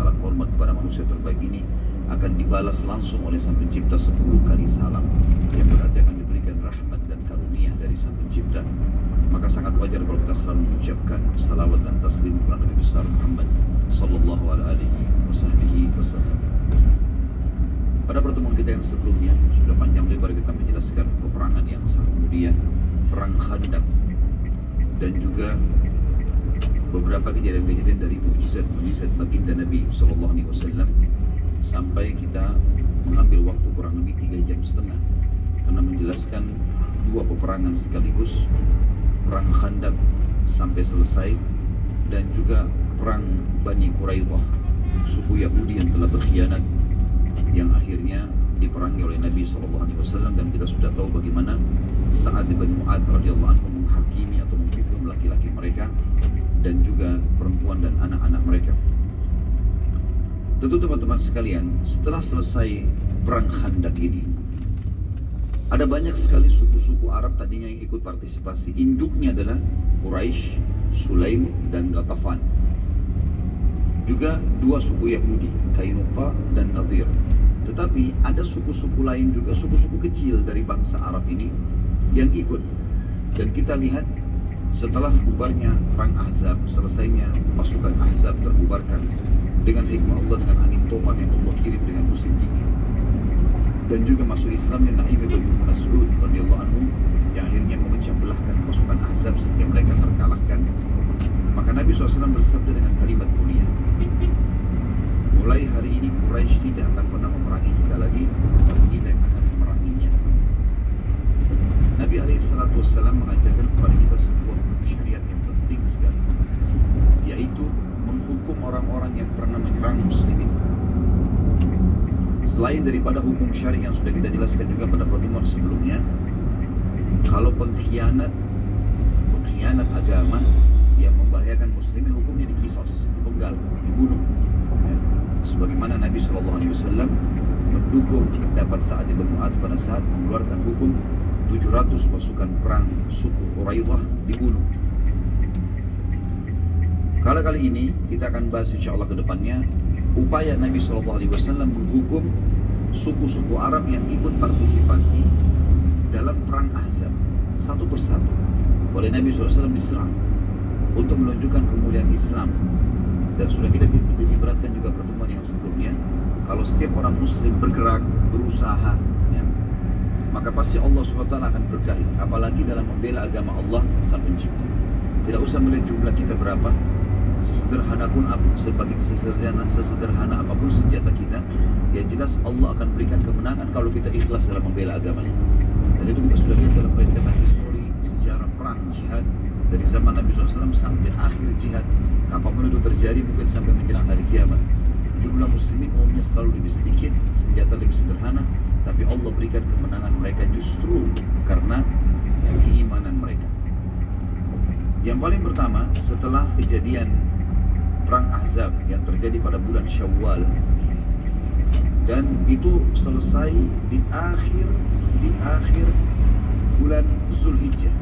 salam hormat kepada manusia terbaik ini akan dibalas langsung oleh Sang Pencipta 10 kali salam, yang berarti akan diberikan rahmat dan karunia dari Sang Pencipta. Maka sangat wajar kalau kita selalu mengucapkan salawat dan taslim kepada Nabi besar Muhammad sallallahu alaihi wasallam. Pada pertemuan kita yang sebelumnya sudah panjang lebar kita menjelaskan peperangan yang sangat mulia, perang Khandaq, dan juga beberapa kejadian-kejadian dari mukjizat baginda Nabi sallallahu alaihi wasallam, sampai kita mengambil waktu kurang lebih 3,5 jam karena menjelaskan dua peperangan sekaligus, perang Khandaq sampai selesai, dan juga perang Bani Quraidah, suku Yahudi yang telah berkhianat, yang akhirnya diperangi oleh Nabi SAW. Dan kita sudah tahu bagaimana Sa'ad bin Mu'adz radhiyallahu anhu menghakimi atau menghukum laki-laki mereka dan juga perempuan dan anak-anak mereka. Tentu teman-teman sekalian, setelah selesai perang Khandaq ini, ada banyak sekali suku-suku Arab tadinya yang ikut partisipasi. Induknya adalah Quraisy, Sulaim, dan Ghatafan. Juga dua suku Yahudi, Qainuqa dan Nadhir. Tetapi ada suku-suku lain juga, suku-suku kecil dari bangsa Arab ini yang ikut. Dan kita lihat setelah bubarnya perang Ahzab, selesainya pasukan Ahzab terbubarkan dengan hikmah Allah, dengan angin topan yang Allah kirim dengan musim dingin, dan juga masuk Islamnya Naim bin Mas'ud radhiyallahu anhu yang akhirnya memecah belahkan pasukan Ahzab sehingga mereka terkalahkan. Maka Nabi SAW bersabda dengan kalimat mulia, mulai hari ini Quraisy tidak akan pernah memerangi kita lagi, tapi kita yang akan memeranginya. Nabi SAW mengajarkan kepada kita sebuah syariat yang penting sekali, yaitu menghukum orang-orang yang pernah menyerang muslimin. Selain daripada hukum syari yang sudah kita jelaskan juga pada pertemuan sebelumnya, kalau pengkhianat agama yang membahayakan muslimin, hukumnya dikisos, dipenggal, dibunuh. Sebagaimana Nabi SAW mendukung pendapat Sa'ad bin Mu'adz pada saat mengeluarkan hukum 700 pasukan perang suku Quraidah dibunuh. Kali ini kita akan bahas insyaAllah ke depannya upaya Nabi SAW menghukum suku-suku Arab yang ikut partisipasi dalam perang Ahzab. Satu persatu oleh Nabi SAW diserang untuk menunjukkan kemuliaan Islam. Dan sudah kita diberatkan juga pertemuan yang sebelumnya, kalau setiap orang muslim bergerak, berusaha, ya, maka pasti Allah SWT akan berkahi. Apalagi dalam membela agama Allah Sang Pencipta. Tidak usah melihat jumlah kita berapa, sesederhana apapun senjata kita, yang jelas Allah akan berikan kemenangan kalau kita ikhlas dalam membela agamanya. Dan itu kita sudah lihat dalam rentetan histori sejarah perang jihad dari zaman Nabi SAW sampai akhir jihad. Apapun itu terjadi, mungkin sampai menjelang hari kiamat, jumlah muslimin umumnya selalu lebih sedikit, senjata lebih sederhana, tapi Allah berikan kemenangan mereka justru karena keimanan mereka. Yang paling pertama, setelah kejadian perang Ahzab yang terjadi pada bulan Syawal, dan itu selesai di akhir bulan Zulhijjah,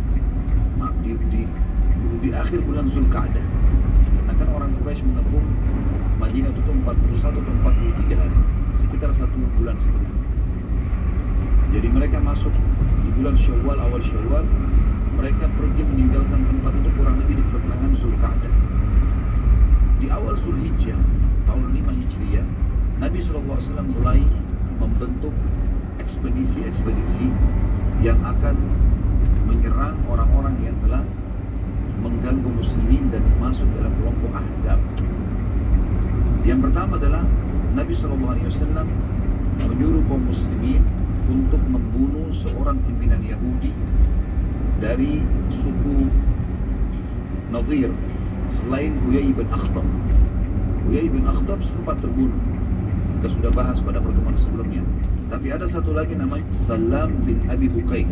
di akhir bulan Zulqa'dah. Karena kan orang Quraisy menembus Madinah itu 41 atau 43 hari, sekitar 1 bulan setengah. Jadi mereka masuk di bulan Syawal, awal Syawal, mereka pergi meninggalkan tempat itu kurang lebih di pertengahan Zulqa'dah. Di awal Zulhijjah tahun 5 Hijriah, Nabi SAW mulai membentuk ekspedisi-ekspedisi yang akan menyerang orang-orang yang telah mengganggu muslimin dan masuk dalam kelompok Ahzab. Yang pertama adalah Nabi SAW menyuruh kaum muslimin untuk membunuh seorang pimpinan Yahudi dari suku Nadhir selain Huyai bin Akhtab. Huyai bin Akhtab sempat terbunuh, kita sudah bahas pada pertemuan sebelumnya. Tapi ada satu lagi namanya Salam bin Abi Huqaiq,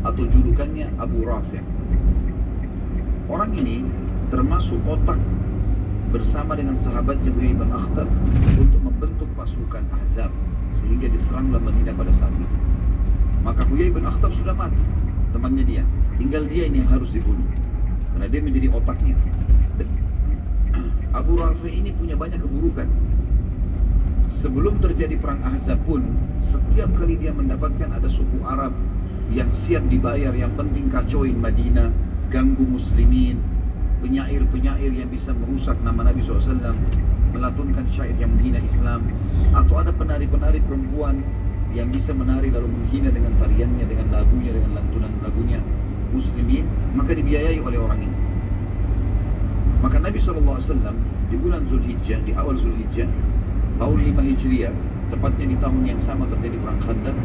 atau julukannya Abu Rafi'. Orang ini termasuk otak bersama dengan sahabatnya Huyai bin Akhtab untuk membentuk pasukan Ahzab sehingga diseranglah Madinah pada saat itu. Maka Huyai bin Akhtab sudah mati, temannya dia, tinggal dia ini yang harus dibunuh karena dia menjadi otaknya. Abu Rafi' ini punya banyak keburukan. sebelum terjadi perang Ahzab pun, setiap kali dia mendapatkan ada suku Arab yang siap dibayar, yang penting kacauin Madinah, ganggu muslimin, penyair-penyair yang bisa merusak nama Nabi SAW, melatunkan syair yang menghina Islam, atau ada penari-penari perempuan yang bisa menari lalu menghina dengan tariannya, dengan lagunya, dengan lantunan lagunya muslimin, maka dibiayai oleh orang ini. Maka Nabi SAW di bulan Zulhijjah, di awal Zulhijjah tahun 5 Hijriah, tepatnya di tahun yang sama terjadi perang Khandaq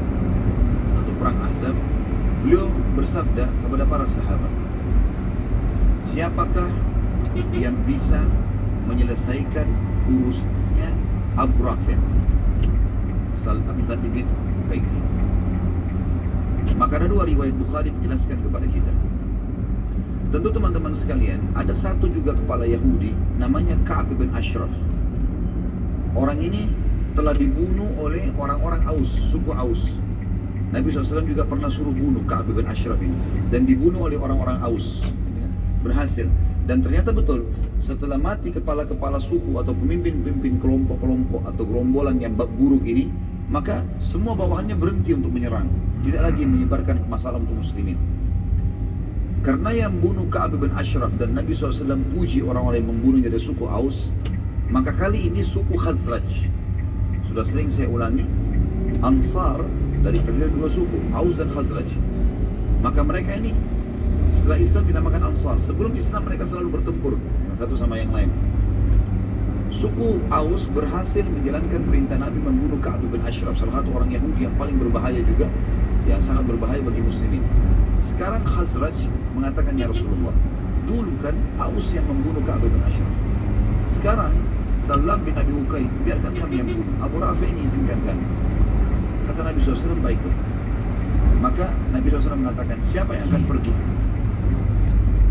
atau perang Ahzab, beliau bersabda kepada para sahabat, siapakah yang bisa menyelesaikan urusnya Abu Rafi'? Salam tadi bin baik. Maka ada dua riwayat Bukhari menjelaskan kepada kita. Tentu teman-teman sekalian, ada satu juga kepala Yahudi namanya Ka'ab bin Ashraf. Orang ini telah dibunuh oleh orang-orang Aus, suku Aus. Nabi SAW juga pernah suruh bunuh Ka'ab bin Ashraf ini, dan dibunuh oleh orang-orang Aus. Berhasil. Dan ternyata betul, setelah mati kepala-kepala suku atau pemimpin-pemimpin kelompok-kelompok atau gerombolan yang buruk ini, maka semua bawahannya berhenti untuk menyerang, tidak lagi menyebarkan masalah untuk muslimin. Karena yang bunuh Ka'ab bin Ashraf dan Nabi SAW puji orang-orang yang membunuhnya dari suku Aus, maka kali ini suku Khazraj. Sudah sering saya ulangi, Ansar dari terdiri dua suku, Aus dan Khazraj. Maka mereka ini setelah Islam dinamakan Ansar. Sebelum Islam mereka selalu bertempur yang satu sama yang lain. Suku Aus berhasil menjalankan perintah Nabi membunuh Ka'ab bin Ashraf, salah satu orang Yahudi yang paling berbahaya juga, yang sangat berbahaya bagi muslimin. Sekarang Khazraj mengatakan, ya Rasulullah, dulu kan Aus yang membunuh Ka'ab bin Ashraf, sekarang Salam bin Abi Huqaid biarkan kami yang bunuh, Abu Rafi' ini izinkan kami. Kata Nabi SAW, baiklah. Maka Nabi SAW mengatakan, siapa yang akan pergi?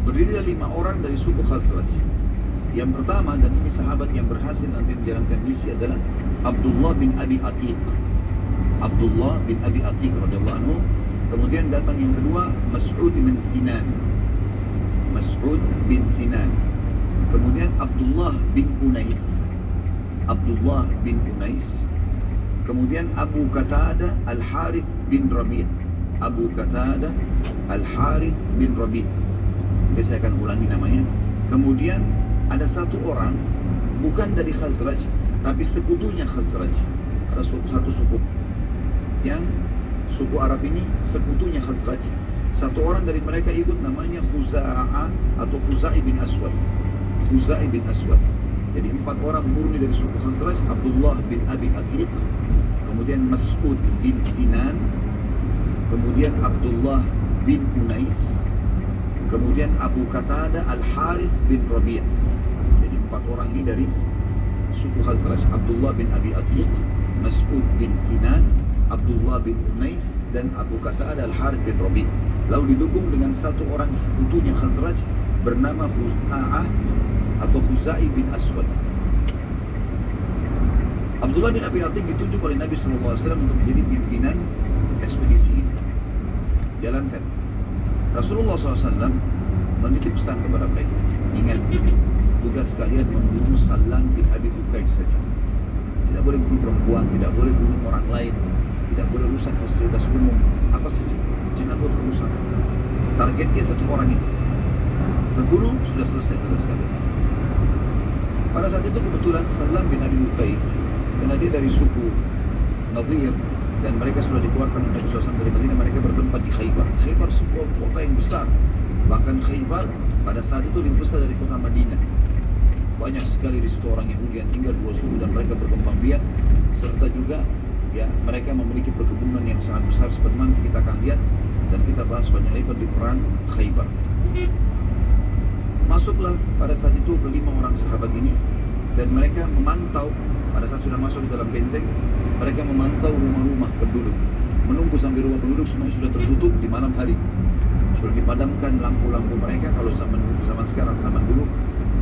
Berdirilah 5 orang dari suku Khazraj. Yang pertama, dan ini sahabat yang berhasil nanti menjalankan misi, adalah Abdullah bin Abi Atiq. Abdullah bin Abi Atiq radhiyallahu anhu. Kemudian datang yang kedua, Mas'ud bin Sinan. Mas'ud bin Sinan. Kemudian Abdullah bin Unais. Abdullah bin Unais. Kemudian Abu Qatadah Al-Harith bin Rabi'. Abu Qatadah Al-Harith bin Rabi'. Jadi saya akan ulangi namanya. Kemudian ada satu orang bukan dari Khazraj, tapi sekutunya Khazraj. Ada satu suku yang suku Arab ini sekutunya Khazraj. Satu orang dari mereka ikut, namanya Khuza'ah atau Khuzai bin Aswad. Khuzai bin Aswad. Jadi 4 orang murni dari suku Khazraj. Abdullah bin Abi Atiq, kemudian Mas'ud bin Sinan, kemudian Abdullah bin Unais, kemudian Abu Qatadah Al-Harith bin Rabi'. Jadi 4 orang ini dari suku Khazraj. Abdullah bin Abi Atiq, Mas'ud bin Sinan, Abdullah bin Unais, dan Abu Qatadah Al-Harith bin Rabi'. Lalu didukung dengan satu orang sekutunya Khazraj bernama Khuza'ah atau Khuzai bin Aswad. Abdullah bin Abi Atiq ditunjuk oleh Nabi SAW untuk menjadi pimpinan ekspedisi ini. Jalankan. Rasulullah SAW menitip pesan kepada mereka, ingat, tugas kalian membunuh Salam bin Abi Huqaid saja. Tidak boleh bunuh perempuan, tidak boleh bunuh orang lain, tidak boleh rusak fasilitas umum, apa saja, jangan buat kerusakan. Targetnya satu orang ini, terbunuh, sudah selesai tugas kalian. Pada saat itu kebetulan Salam bin Abi Huqaid, karena dia dari suku Nadir, dan mereka sudah dikeluarkan oleh Nabi SAW dari Madinah, mereka bertempat di Khaybar. Khaybar sebuah kota yang besar. Bahkan Khaybar pada saat itu lebih besar dari kota Madinah. Banyak sekali di situ orang Yahudi yang tinggal, 2 suku, dan mereka berkembang biak. Serta juga ya mereka memiliki perkebunan yang sangat besar seperti mana kita akan lihat, dan kita bahas banyak lebar di perang Khaybar. Masuklah pada saat itu ke 5 orang sahabat ini, dan mereka memantau. Pada saat sudah masuk di dalam benteng, mereka memantau rumah-rumah penduduk, menunggu sampai rumah penduduk semuanya sudah tertutup di malam hari, sudah dipadamkan lampu-lampu mereka. Kalau zaman sekarang, zaman dulu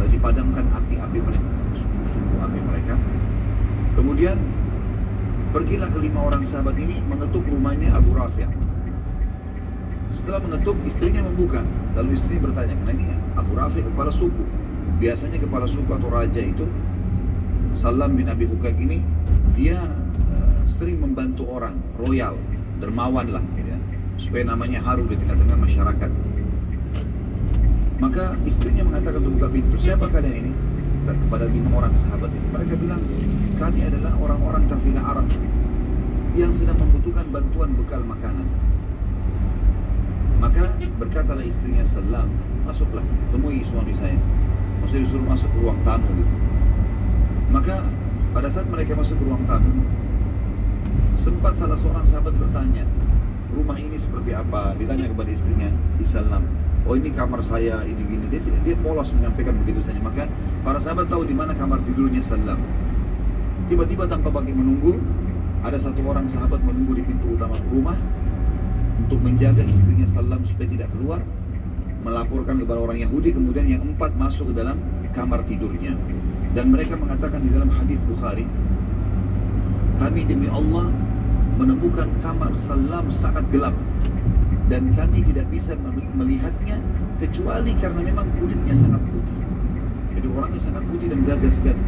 dipadamkan api-api mereka, sumbu-sumbu api mereka. Kemudian pergilah ke 5 orang sahabat ini mengetuk rumahnya Abu Rafi'. Setelah mengetuk, istrinya membuka. Lalu istri bertanya, karena ini Abu Rafi' kepala suku. Biasanya kepala suku atau raja itu, Salam bin Abi Huqaid ini dia sering membantu orang, royal, dermawan lah, gitu ya, supaya namanya harum di tengah-tengah masyarakat. Maka istrinya mengatakan untuk buka pintu, siapa kalian ini? Dan kepada 5 orang sahabat itu, mereka bilang, kami adalah orang-orang kafilah Arab yang sedang membutuhkan bantuan bekal makanan. Maka berkatalah istrinya, Salam, masuklah, temui suami saya. Maksudnya disuruh masuk ke ruang tamu gitu. Maka pada saat mereka masuk ke ruang tamu, sempat salah seorang sahabat bertanya, rumah ini seperti apa? Ditanya kepada istrinya, Salam, oh ini kamar saya, ini gini. Dia polos menyampaikan begitu saja. Maka para sahabat tahu di mana kamar tidurnya Salam. Tiba-tiba tanpa bagi menunggu, ada satu orang sahabat menunggu di pintu utama rumah untuk menjaga istrinya Salam supaya tidak keluar, melaporkan kepada orang Yahudi. Kemudian yang 4 masuk ke dalam kamar tidurnya. Dan mereka mengatakan di dalam hadis Bukhari, kami demi Allah menemukan kamar Salam sangat gelap dan kami tidak bisa melihatnya kecuali karena memang kulitnya sangat putih. Jadi orangnya sangat putih dan gagah sekali.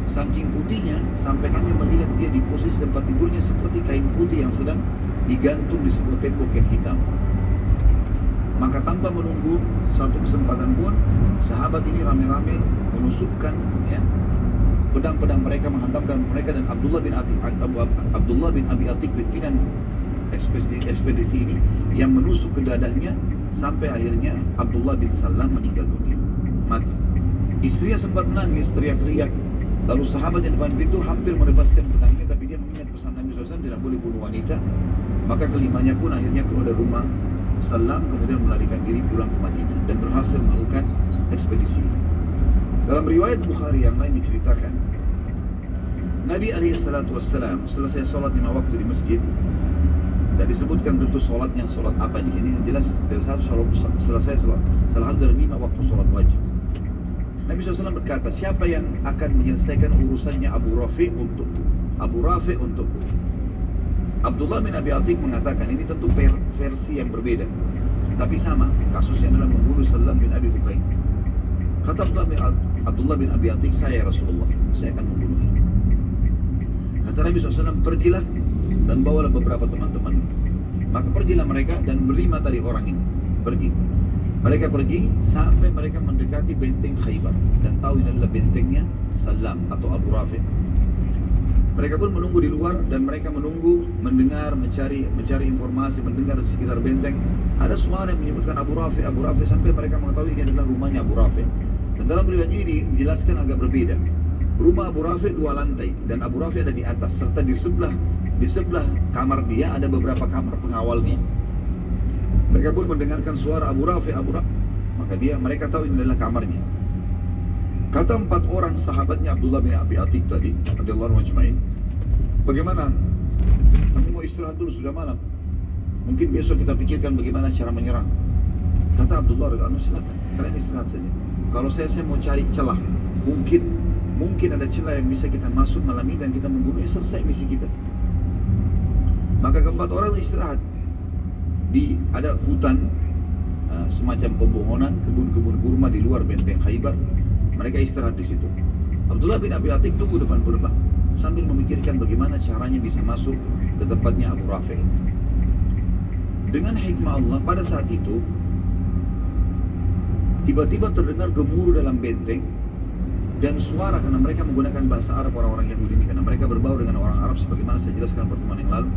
Saking putihnya sampai kami melihat dia di posisi tempat tidurnya seperti kain putih yang sedang digantung di sebuah tembok yang hitam. Maka tanpa menunggu satu kesempatan pun, sahabat ini rame-rame menusukkan pedang-pedang mereka, menghantamkan mereka, dan Abdullah bin Abi Atik, pimpinan ekspedisi ini, yang menusuk ke dadanya sampai akhirnya Abdullah bin Salam meninggal dunia, mati. Istrinya sempat menangis, teriak-teriak. Lalu sahabat yang depan pintu hampir melepaskan pedangnya, tapi dia mengingat pesan Nabi SAW, tidak boleh bunuh wanita. Maka kelimanya pun akhirnya keluar dari rumah Salam, kemudian melarikan diri pulang ke Madinah dan berhasil melakukan ekspedisi. Dalam riwayat Bukhari yang lain diceritakan, Nabi SAW selesai sholat 5 waktu di masjid. Dan disebutkan tentu sholatnya sholat apa di sini. Jelas dari selesai salah satu dari 5 waktu sholat wajib. Nabi SAW berkata, siapa yang akan menyelesaikan urusannya Abu Rafi untukku? Abu Rafi untukku. Abdullah bin Abi Atik mengatakan, ini tentu versi yang berbeda, tapi sama, kasusnya adalah membunuh Salam bin Abi Hukain. Kata Abdullah bin Abi Atik, saya Rasulullah, saya akan membunuhnya. Kata Nabi SAW, pergilah dan bawalah beberapa teman-teman. Maka pergilah mereka dan 5 tadi orang ini pergi. Mereka pergi sampai mereka mendekati benteng Khaybar dan tahu ini adalah bentengnya Salam atau Abu Rafi. Mereka pun menunggu di luar dan mereka menunggu, mendengar, mencari informasi, mendengar di sekitar benteng. Ada suara yang menyebutkan Abu Rafi sampai mereka mengetahui ini adalah rumahnya Abu Rafi. Dan dalam riwayat ini dijelaskan agak berbeda. Rumah Abu Rafi 2 lantai dan Abu Rafi ada di atas, serta di sebelah kamar dia ada beberapa kamar pengawalnya. Mereka pun mendengarkan suara Abu Rafi. Maka mereka tahu ini adalah kamarnya. Kata 4 orang sahabatnya Abdullah bin Abi Atik tadi, radhiyallahu anhu, bagaimana? Kami mau istirahat dulu, sudah malam. Mungkin besok kita pikirkan bagaimana cara menyerang. Kata Abdullah radhiyallahu anhu, silakan, kalian istirahat saja. Kalau saya mau cari celah. Mungkin ada celah yang bisa kita masuk malam ini dan kita membunuhnya, selesai misi kita. Maka keempat orang itu istirahat. Ada hutan, semacam pepohonan, kebun-kebun kurma di luar benteng Khaybar. Mereka istirahat di situ. Abdullah bin Abi Atik tunggu depan gerbang sambil memikirkan bagaimana caranya bisa masuk ke tempatnya Abu Rafi. Dengan hikmah Allah, pada saat itu tiba-tiba terdengar gemuruh dalam benteng dan suara, karena mereka menggunakan bahasa Arab orang-orang Yahudi ini, karena mereka berbaur dengan orang Arab sebagaimana saya jelaskan pertemuan yang lalu.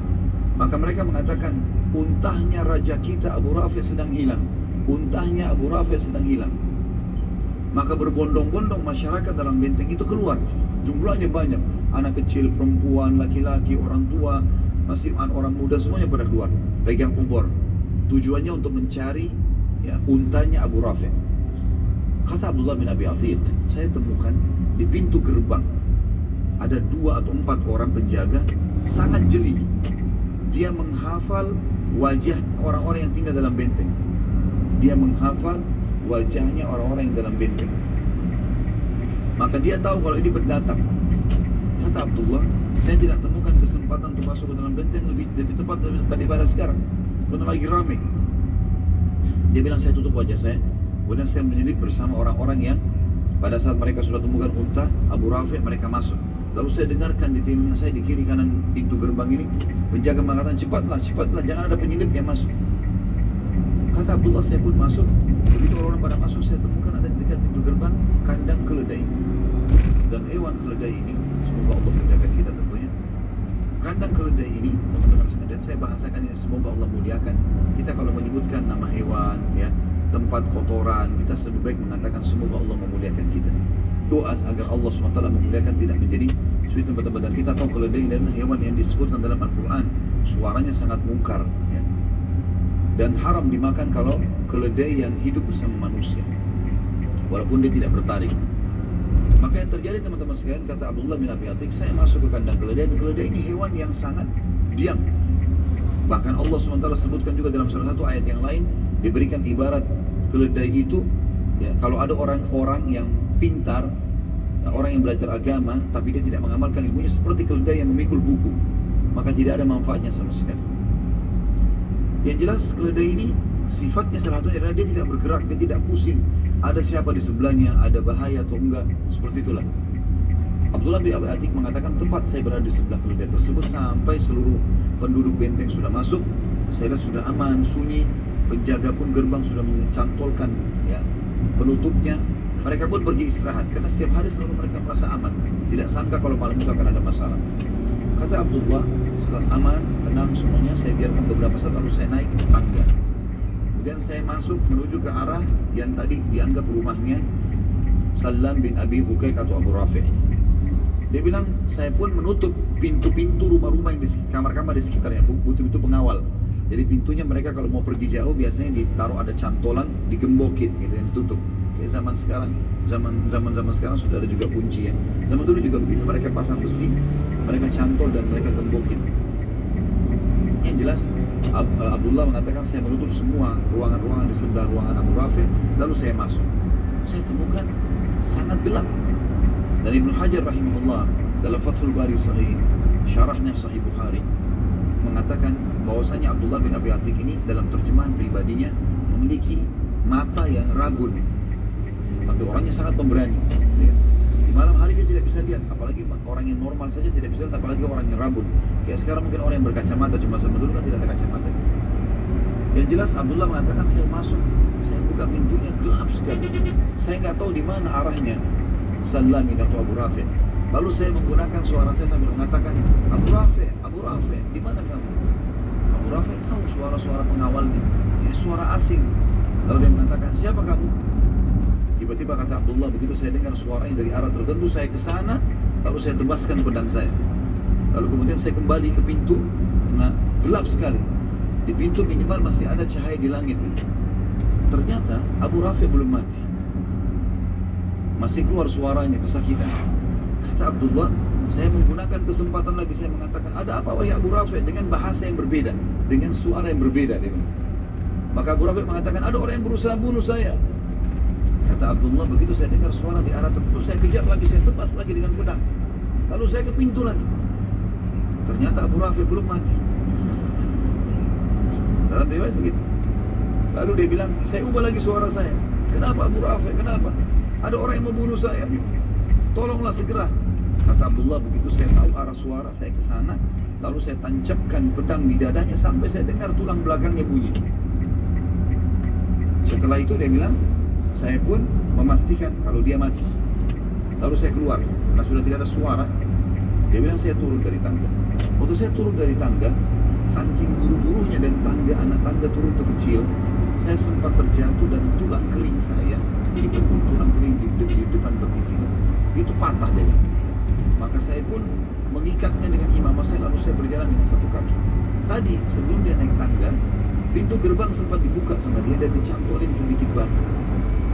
Maka mereka mengatakan, untahnya raja kita Abu Rafi sedang hilang. Untahnya Abu Rafi sedang hilang. Maka berbondong-bondong masyarakat dalam benteng itu keluar. Jumlahnya banyak. Anak kecil, perempuan, laki-laki, orang tua, masih orang muda, semuanya pada keluar. Pegang obor. Tujuannya untuk mencari untanya Abu Rafi. Kata Abdullah bin Abi Atik, saya temukan di pintu gerbang ada 2 atau 4 orang penjaga sangat jeli. Dia menghafal wajah orang-orang yang tinggal dalam benteng. Dia menghafal wajahnya orang-orang yang dalam benteng. Maka dia tahu kalau ini pendatang. Kata Abdullah, saya tidak temukan kesempatan untuk masuk ke dalam benteng lebih tepat daripada sekarang. Karena lagi ramai. Dia bilang, saya tutup wajah saya. Kemudian saya menyelip bersama orang-orang yang pada saat mereka sudah temukan unta Abu Rafi, mereka masuk. Lalu saya dengarkan di telinga saya di kiri kanan pintu gerbang ini, penjaga mengatakan, cepatlah, cepatlah, jangan ada penyelip yang masuk. Kata Abdullah, saya pun masuk. Begitu orang-orang pada masuk, saya temukan ada di dekat pintu gerbang kandang keledai. Dan hewan keledai ini, semoga Allah muliakan kita tentunya. Kandang keledai ini, teman-teman sekalian, saya bahasakan ini, semoga Allah muliakan. Kita kalau menyebutkan nama hewan, ya, tempat kotoran, kita lebih baik mengatakan semoga Allah memuliakan kita. Doa agar Allah SWT memuliakan tidak menjadi seperti tempat-tempat. Dan kita tahu keledai adalah hewan yang disebutkan dalam Al-Quran, suaranya sangat mungkar, ya. Dan haram dimakan kalau keledai yang hidup bersama manusia, walaupun dia tidak bertaring. Maka yang terjadi teman-teman sekalian, kata Abdullah bin Abi Atik, saya masuk ke kandang keledai, dan keledai ini hewan yang sangat diam. Bahkan Allah SWT sebutkan juga dalam salah satu ayat yang lain, diberikan ibarat keledai itu, ya, kalau ada orang-orang yang pintar, orang yang belajar agama, tapi dia tidak mengamalkan ilmunya, seperti keledai yang memikul buku, maka tidak ada manfaatnya sama sekali. Yang jelas keledai ini sifatnya salah satunya adalah dia tidak bergerak, dia tidak pusing. Ada siapa di sebelahnya, ada bahaya atau enggak, seperti itulah. Abdullah bin Abi Atik mengatakan, tempat saya berada di sebelah keledai tersebut sampai seluruh penduduk benteng sudah masuk. Saya lihat sudah aman, sunyi. Penjaga pun gerbang sudah mencantolkan, ya, penutupnya. Mereka pun pergi istirahat karena setiap hari selalu mereka merasa aman. Tidak sangka kalau malam itu akan ada masalah. Kata Abdullah, setelah aman, tenang semuanya, saya biarkan beberapa saat, lalu saya naik ke tangga. Kemudian saya masuk menuju ke arah yang tadi dianggap rumahnya Salam bin Abi Hukaik atau Abu Rafi'. Dia bilang, saya pun menutup pintu-pintu rumah-rumah yang di kamar-kamar di sekitarnya, pintu-pintu pengawal. Jadi pintunya mereka kalau mau pergi jauh biasanya ditaruh ada cantolan, digembokin gitu, yang ditutup. Kayak zaman sekarang, zaman sekarang sudah ada juga kunci ya. Zaman dulu juga begitu, mereka pasang besi, mereka cantol dan mereka gembokin. Yang jelas Abdullah mengatakan, saya menutup semua ruangan-ruangan di sebelah ruangan Abu Rafi', lalu saya masuk. Saya temukan sangat gelap. Dan Ibnu Hajar rahimahullah dalam Fathul Bari Sahih, syarahnya Sahih Bukhari, mengatakan bahwasanya Abdullah bin Abi Atik ini dalam terjemahan pribadinya memiliki mata yang rabun. Maka orangnya sangat pemberani. Di malam hari dia tidak bisa lihat, apalagi orang yang normal saja tidak bisa lihat, apalagi orang yang rabun. Kayak sekarang mungkin orang yang berkacamata, cuma zaman dulu kan tidak ada kacamata. Yang jelas Abdullah mengatakan, saya masuk, saya buka pintunya, gelap sekali. Saya nggak tahu di mana arahnya Salam atau Abu Rafi'. Lalu saya menggunakan suara saya sambil mengatakan, Abu Rafi', Abu Rafi', di mana kamu? Abu Rafi' tahu suara-suara pengawalnya, ini suara asing. Lalu dia mengatakan, siapa kamu? Tiba-tiba kata Abdullah, begitu saya dengar suaranya dari arah tertentu, saya ke sana, lalu saya tebaskan pedang saya. Lalu kemudian saya kembali ke pintu, nah gelap sekali. Di pintu minimal masih ada cahaya di langit. Ternyata Abu Rafi' belum mati, masih keluar suaranya, kesakitan. Kata Abdullah, saya menggunakan kesempatan lagi, saya mengatakan, ada apa wahai Abu Rafi', dengan bahasa yang berbeda, dengan suara yang berbeda. Maka Abu Rafi' mengatakan, ada orang yang berusaha bunuh saya. Kata Abdullah, begitu saya dengar suara di arah tertentu, saya kejar lagi, saya tebas lagi dengan pedang. Lalu saya ke pintu lagi. Ternyata Abu Rafi' belum mati. Dalam riwayat begitu. Lalu dia bilang, saya ubah lagi suara saya. Kenapa Abu Rafi', kenapa? Ada orang yang membunuh saya. Tolonglah segera. Kata Abdullah, begitu saya tahu arah suara, saya ke sana. Lalu saya tancapkan pedang di dadanya sampai saya dengar tulang belakangnya bunyi. Setelah itu dia bilang, saya pun memastikan kalau dia mati. Lalu saya keluar, karena sudah tidak ada suara. Dia bilang, saya turun dari tangga. Waktu saya turun dari tangga, saking buru-burunya dan anak tangga turun itu kecil, saya sempat terjatuh dan tulang kering saya, tulang kering di depan betis itu patah dia. Maka saya pun mengikatnya dengan imamah saya, lalu saya berjalan dengan satu kaki. Tadi sebelum dia naik tangga, pintu gerbang sempat dibuka sama dia dan dicantolin sedikit batu.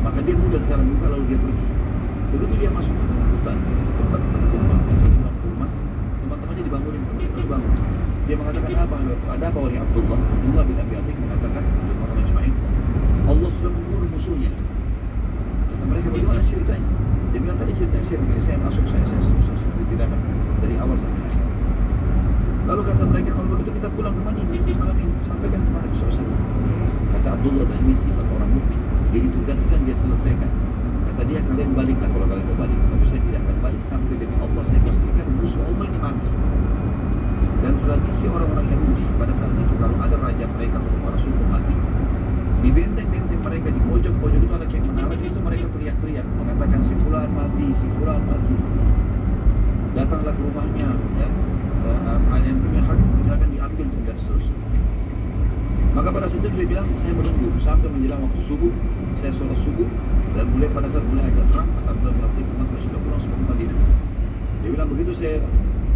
Maka dia mudah sekarang buka, lalu dia pergi. Begitu dia masuk ke hutan, tempat rumah, teman-temannya dibangunin sama dia, lalu bangun. Dia mengatakan, ada apa wahai Abdullah? Abdullah bin Abi Atik mengatakan, Allah sudah membunuh musuhnya. Kata mereka, bagaimana ceritanya? Dia bilang, tadi ceritanya saya begini, saya masuk, saya tidak dari awal sampai akhir. Lalu kata mereka, kalau begitu kita pulang ke Madinah malam ini, sampaikan kepada Rasulullah. Kata Abdullah, ini sifat orang mukmin, dia ditugaskan, dia selesaikan. Kata dia, kalian baliklah kalau kalian mau balik. Tapi saya tidak akan balik sampai demi Allah saya pastikan musuh Allah ini mati. Dan tradisi orang-orang Yahudi pada saat itu kalau ada raja mereka atau para suku mati, di benteng-benteng mereka di pojok-pojok itu ada kayak menara, itu mereka teriak-teriak mengatakan si fulan mati, si fulan mati. Datanglah ke rumahnya, ya, ada yang punya hak misalkan diambil dan seterusnya. Maka pada saat itu dia bilang, saya menunggu sampai menjelang waktu subuh, saya sholat subuh, dan mulai pada saat mulai agak terang, Abdullah bin Abdi sudah pulang semua ke Madinah. Dia bilang begitu saya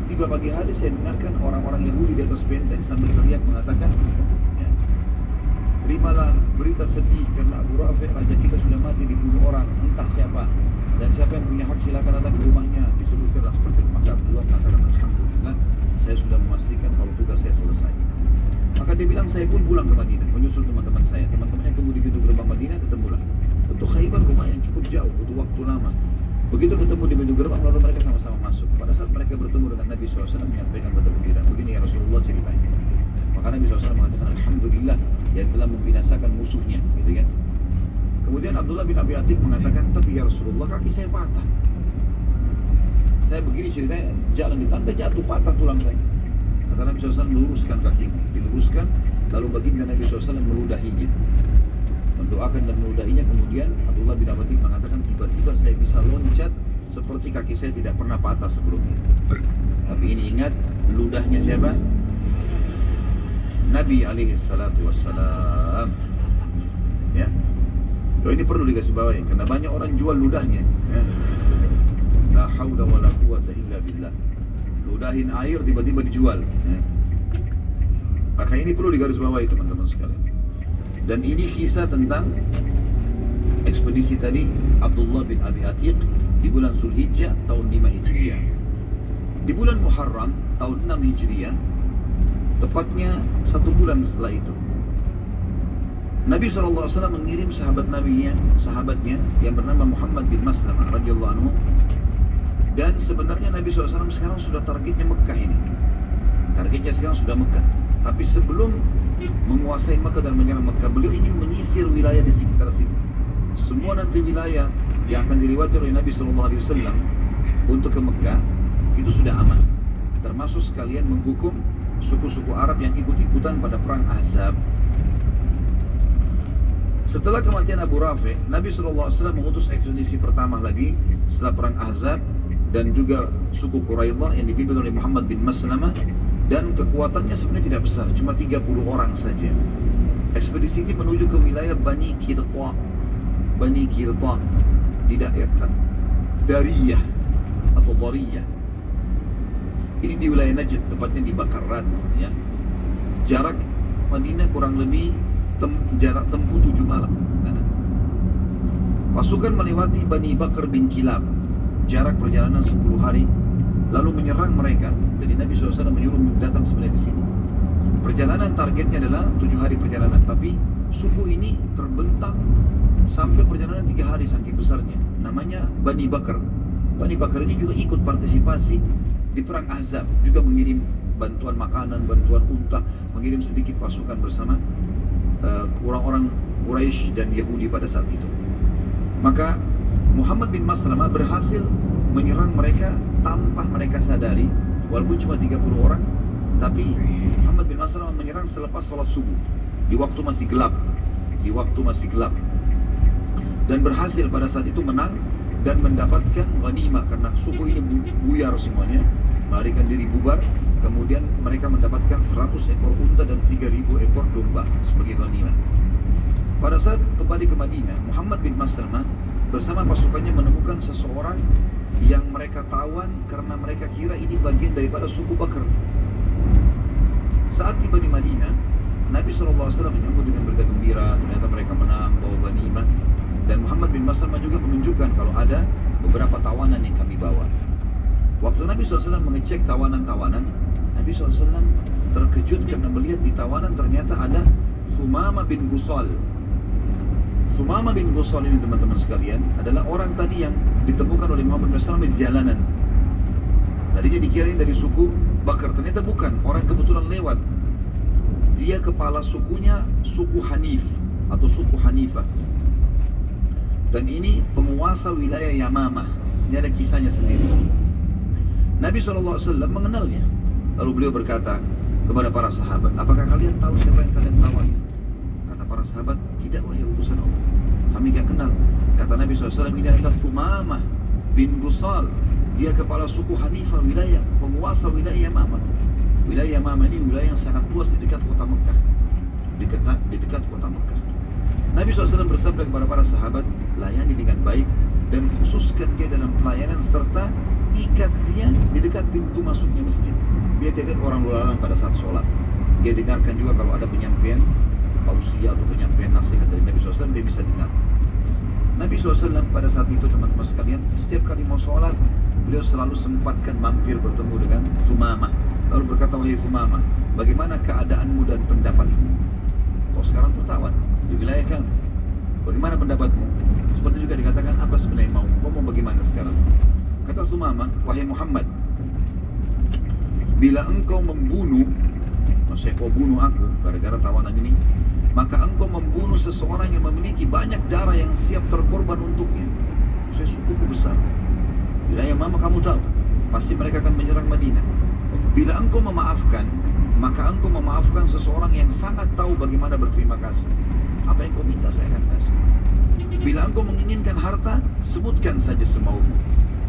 tiba pagi hari, saya dengarkan orang-orang Yahudi di atas benteng sambil teriak mengatakan, ya, terimalah berita sedih karena Abu Rafi raja kita sudah mati, dibunuh orang entah siapa, dan siapa yang punya hak silakan datang ke rumahnya, disebutkanlah seperti itu. Maka Abdullah mengatakan alhamdulillah saya sudah memastikan kalau tugas saya selesai. Maka dia bilang saya pun pulang ke Madinah menyusul teman-teman saya. Teman-temannya tunggu di pintu gerbang Madinah, ketemulah. Tentu Khaybar rumah yang cukup jauh, butuh waktu lama. Begitu ketemu di pintu gerbang, lalu mereka sama-sama masuk. Pada saat mereka bertemu dengan Nabi SAW menyampaikan pada gembira, begini ya Rasulullah ceritanya. Maka Nabi SAW mengatakan alhamdulillah yang telah membinasakan musuhnya, gitu kan. Kemudian Abdullah bin Abi Athiq mengatakan, tapi ya Rasulullah kaki saya patah. Saya begini ceritanya, jalan di tangga jatuh, patah tulang saya. Kata Nabi SAW meluruskan kakinya, diluruskan, lalu baginda Nabi SAW meludahinya, mendoakan dan meludahinya. Kemudian Abdullah bin Abi Athiq mengatakan, tiba-tiba saya bisa loncat seperti kaki saya tidak pernah patah sebelumnya. Tapi ini ingat, ludahnya siapa? Nabi SAW. Ya, ini perlu dikasih bawahi karena banyak orang jual ludahnya. Ya. La haula wala quwata illa billah. Ludahin air tiba-tiba dijual. Ya. Maka ini perlu digarisbawahi teman-teman sekalian. Dan ini kisah tentang ekspedisi tadi Abdullah bin Abi Athiq di bulan Zulhijjah tahun 5 Hijriah. Di bulan Muharram tahun 6 Hijriah, tepatnya 1 bulan setelah itu, Nabi SAW mengirim sahabatnya yang bernama Muhammad bin Maslamah radhiyallahu anhu. Dan sebenarnya Nabi SAW sekarang sudah targetnya Mekah ini. Targetnya sekarang sudah Mekah. Tapi sebelum menguasai Mekah dan menyerang Mekah, beliau ingin menyisir wilayah di sekitar situ. Semua nanti wilayah yang akan diriwayatkan oleh Nabi SAW untuk ke Mekah itu sudah aman. Termasuk sekalian menghukum suku-suku Arab yang ikut-ikutan pada perang Ahzab. Setelah kematian Abu Rafi, Nabi SAW mengutus ekspedisi pertama lagi setelah perang Ahzab, dan juga suku Quraidah yang dipimpin oleh Muhammad bin Maslamah, dan kekuatannya sebenarnya tidak besar, cuma 30 orang saja. Ekspedisi ini menuju ke wilayah Bani Qirta di daerah Dariyah atau Dariyah. Ini di wilayah Najd, tepatnya di Bakarat, ya. Jarak Madinah kurang lebih jarak tempuh 7 malam. Pasukan melewati Bani Bakar bin Kilab, jarak perjalanan 10 hari, lalu menyerang mereka. Jadi Nabi SAW menyuruh datang sebenarnya di sini. Perjalanan targetnya adalah 7 hari perjalanan, tapi suku ini terbentang sampai perjalanan 3 hari saking besarnya. Namanya Bani Bakar. Bani Bakar ini juga ikut partisipasi di perang Ahzab, juga mengirim bantuan makanan, bantuan unta, mengirim sedikit pasukan bersama orang-orang Quraisy dan Yahudi pada saat itu. Maka Muhammad bin Maslamah berhasil menyerang mereka tanpa mereka sadari, walaupun cuma 30 orang. Tapi Muhammad bin Maslamah menyerang selepas sholat subuh, di waktu masih gelap, dan berhasil pada saat itu menang dan mendapatkan ghanimah karena suku ini buyar semuanya, melarikan diri bubar. Kemudian mereka mendapatkan 100 ekor unta dan 3.000 ekor domba sebagai ghanimah. Pada saat kembali ke Madinah, Muhammad bin Maslamah bersama pasukannya menemukan seseorang yang mereka tawan karena mereka kira ini bagian daripada suku Bakar. Saat tiba di Madinah, Nabi SAW menyambut dengan bergembira. Ternyata mereka menang, bawa ghanimah. Dan Muhammad bin Maslamah juga menunjukkan kalau ada beberapa tawanan yang kami bawa. Waktu Nabi SAW mengecek tawanan-tawanan, Nabi SAW terkejut karena melihat di tawanan ternyata ada Thumamah bin Busal. Thumamah bin Busal ini teman-teman sekalian adalah orang tadi yang ditemukan oleh Muhammad bin Maslamah di jalanan. Tadinya dikirain dari suku Bakar, ternyata bukan, orang kebetulan lewat. Dia kepala sukunya suku Hanif atau suku Hanifah. Dan ini penguasa wilayah Yamamah. Ini ada kisahnya sendiri. Nabi SAW mengenalnya. Lalu beliau berkata kepada para sahabat, apakah kalian tahu siapa yang kalian tawari? Kata para sahabat, tidak wahai utusan Allah, kami tidak kenal. Kata Nabi SAW, ini adalah Thumamah bin Busal. Dia kepala suku Hanifah wilayah, penguasa wilayah Yamamah. Wilayah Yamamah ini wilayah yang sangat luas di dekat kota Mekah. Di dekat kota Mekah. Nabi SAW bersabda kepada para sahabat, layani dengan baik dan khususkan dia dalam pelayanan serta ikat dia di dekat pintu masuknya masjid. Biar dia kan orang lalang pada saat sholat. Dia dengarkan juga kalau ada penyampaian tausiah atau penyampaian nasihat dari Nabi SAW, dia bisa dengar. Nabi SAW pada saat itu teman-teman sekalian, setiap kali mau sholat, beliau selalu sempatkan mampir bertemu dengan Thumamah. Lalu berkata, wahai Thumamah, bagaimana keadaanmu dan pendapatmu? Kau sekarang tertawan di wilayah kami. Bagaimana pendapatmu? Seperti juga dikatakan, apa sebenarnya mau? Kau mau bagaimana sekarang? Kata Thumamah, wahai Muhammad, bila engkau membunuh, maksudnya kau bunuh aku gara-gara tawanan ini, maka engkau membunuh seseorang yang memiliki banyak darah yang siap terkorban untuknya. Saya sukuku besar. Wilayah Yamamah kamu tahu, pasti mereka akan menyerang Madinah. Bila engkau memaafkan, maka engkau memaafkan seseorang yang sangat tahu bagaimana berterima kasih. Apa yang kau minta saya akan kasih. Bila engkau menginginkan harta, sebutkan saja semaumu,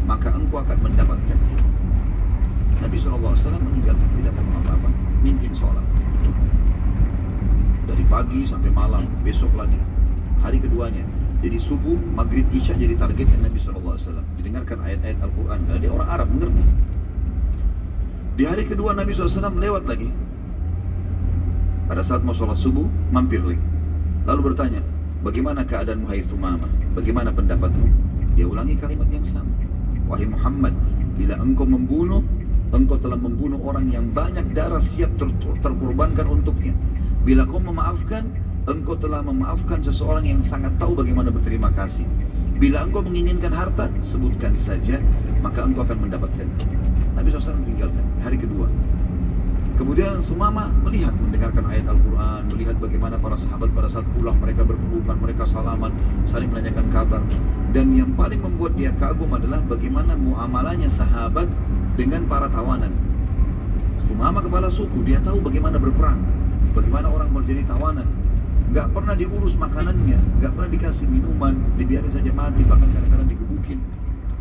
maka engkau akan mendapatkannya. Nabi SAW meninggalkan, tidak mau apa-apa, mimpin sholat dari pagi sampai malam, besok lagi hari keduanya. Jadi subuh, maghrib, isya jadi targetnya Nabi SAW. Didengarkan ayat-ayat Al-Quran, karena dia orang Arab, mengerti. Di hari kedua Nabi SAW lewat lagi. Pada saat mau sholat subuh, mampir lagi. Lalu bertanya, bagaimana keadaanmu hai Thumamah? Bagaimana pendapatmu? Dia ulangi kalimat yang sama. Wahai Muhammad, bila engkau membunuh, engkau telah membunuh orang yang banyak darah siap terkorbankan untuknya. Bila kau memaafkan, engkau telah memaafkan seseorang yang sangat tahu bagaimana berterima kasih. Bila engkau menginginkan harta, sebutkan saja, maka engkau akan mendapatkan. Nabi SAW tinggalkan hari kedua. Kemudian Thumamah melihat, mendengarkan ayat Al-Quran, melihat bagaimana para sahabat pada saat pulang mereka berpelukan, mereka salaman, saling menanyakan kabar. Dan yang paling membuat dia kagum adalah bagaimana muamalahnya sahabat dengan para tawanan. Thumamah kepala suku, dia tahu bagaimana berperang, bagaimana orang menjadi tawanan. Gak pernah diurus makanannya, gak pernah dikasih minuman, dibiarin saja mati, bahkan kadang-kadang digebukin,